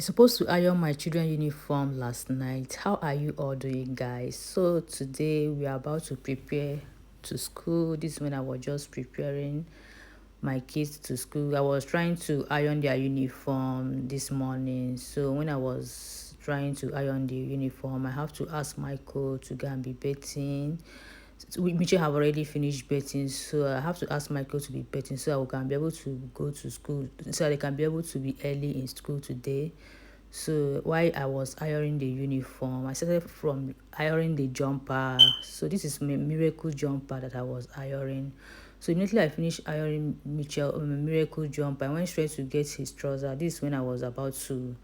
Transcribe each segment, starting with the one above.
supposed to iron my children uniform last night. How are you all doing, guys? So today we are about to prepare to school. This is when I was just preparing my kids to school. I was trying to iron their uniform this morning. So when I was trying to iron the uniform, I have to ask Michael to go and be bathing. So Michi have already finished bathing, so I have to ask Michael to be bathing so I can be able to go to school, so they can be able to be early in school today. So while I was ironing the uniform, I started from ironing the jumper. So this is my miracle jumper that I was ironing. So immediately I finished ironing miracle jumper, I went straight to get his trouser. This is when I was about to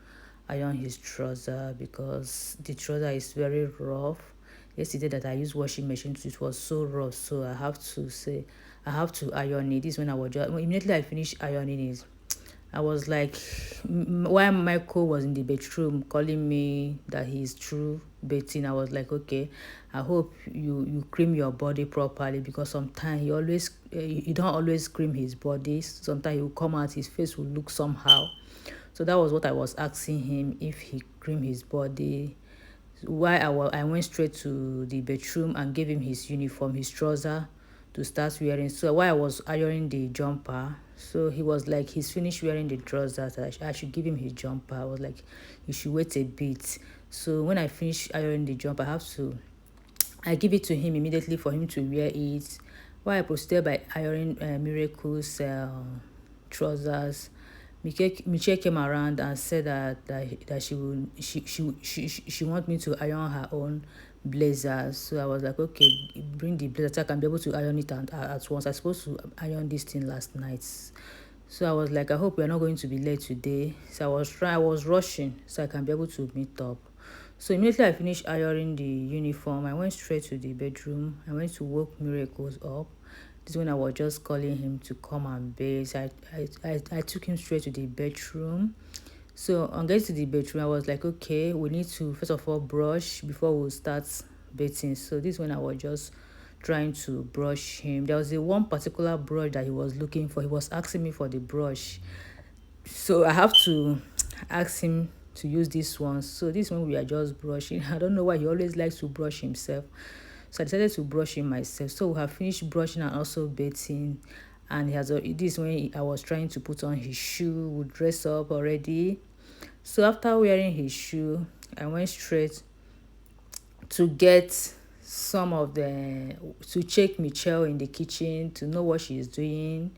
iron his trouser because the trouser is very rough. Yesterday that I used washing machine, it was so rough, so I have to iron it. This is when I was just immediately I finished ironing it. I was like, while Michael was in the bedroom calling me that he's through bathing, I was like, okay, I hope you cream your body properly because sometimes he don't always cream his body. Sometimes he will come out, his face will look somehow. So that was what I was asking him, if he cream his body. Why I went straight to the bedroom and gave him his uniform, his trouser to start wearing. So while I was ironing the jumper, so he was like, he's finished wearing the trousers. I should give him his jumper. I was like, you should wait a bit. So when I finish ironing the jumper, I give it to him immediately for him to wear it. While I proceeded by ironing Miracle's trousers, Michelle came around and said that she want me to iron her own blazer. So I was like, okay, bring the blazer so I can be able to iron it at once. I was supposed to iron this thing last night. So I was like, I hope we are not going to be late today. So I was rushing so I can be able to meet up. So immediately I finished ironing the uniform, I went straight to the bedroom. I went to wake Miracles up. This is when I was just calling him to come and bathe. I took him straight to the bedroom. So on getting to the bedroom, I was like, okay, we need to first of all brush before we start bathing. So this is when I was just trying to brush him. There was a one particular brush that he was looking for. He was asking me for the brush. So I have to ask him to use this one. So this one we are just brushing. I don't know why he always likes to brush himself. So I decided to brush him myself. So we have finished brushing and also bathing. And this when I was trying to put on his shoe, we dress up already. So after wearing his shoe, I went straight to get some of the to check Michelle in the kitchen to know what she is doing.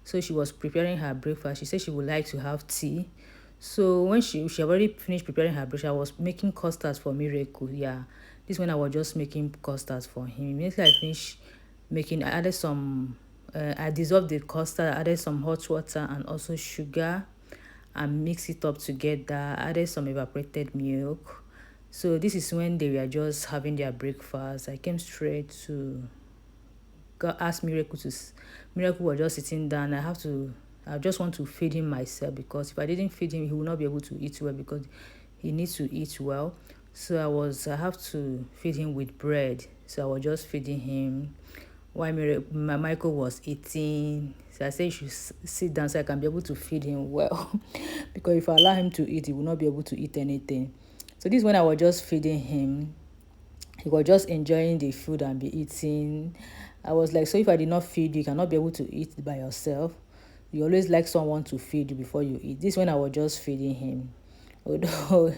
So she was preparing her breakfast. She said she would like to have tea. So when she already finished preparing her breakfast, I was making custards for Miracle. Yeah, this when I was just making custards for him. Immediately I finished making, I added some. I dissolved the custard, added some hot water and also sugar, and mix it up together. Added some evaporated milk. So this is when they were just having their breakfast. I came straight to ask Miracle was just sitting down. I just want to feed him myself because if I didn't feed him, he will not be able to eat well because he needs to eat well. So I have to feed him with bread. So I was just feeding him while Michael was eating. So I said he should sit down so I can be able to feed him well because if I allow him to eat, he will not be able to eat anything. So this is when I was just feeding him. He was just enjoying the food and be eating. I was like, so if I did not feed you, you cannot be able to eat by yourself. You always like someone to feed you before you eat. This when I was just feeding him. Although,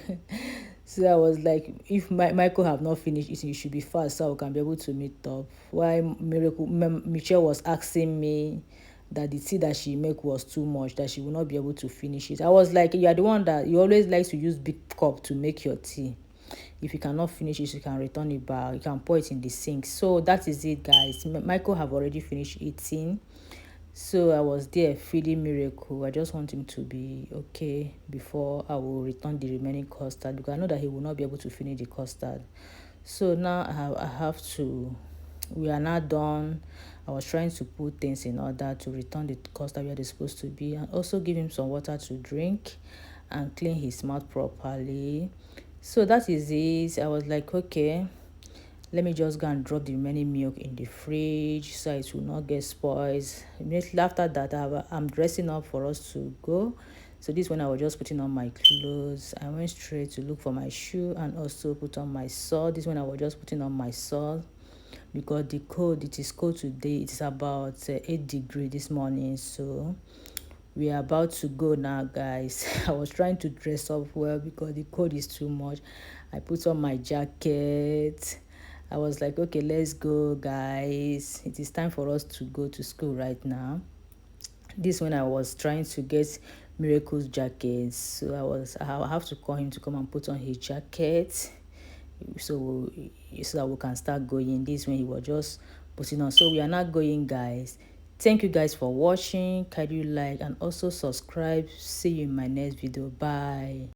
so I was like, if Michael have not finished eating, you should be fast so I can be able to meet up. Why Michelle was asking me that the tea that she make was too much, that she will not be able to finish it. I was like, you are the one that you always like to use big cup to make your tea. If you cannot finish it, you can return it back. You can pour it in the sink. So that is it, guys. Michael have already finished eating. So I was there feeding Miracle. I just want him to be okay before I will return the remaining custard because I know that he will not be able to finish the custard. So now I have to, we are now done. I was trying to put things in order to return the custard where they're supposed to be and also give him some water to drink and clean his mouth properly. So that is it. I was like, okay, let me just go and drop the remaining milk in the fridge so it will not get spoiled. Immediately after that, I'm dressing up for us to go. So this when I was just putting on my clothes, I went straight to look for my shoe and also put on my sock. This when I was just putting on my sock because the cold, it is cold today. It is about 8 degrees this morning. So we are about to go now, guys. I was trying to dress up well because the cold is too much. I put on my jacket. I was like, okay, let's go, guys. It is time for us to go to school right now. This when I was trying to get Miracle's jacket, so I have to call him to come and put on his jacket, so so that we can start going. This when he was just putting on. So we are not going, guys. Thank you guys for watching. Can you like and also subscribe? See you in my next video. Bye.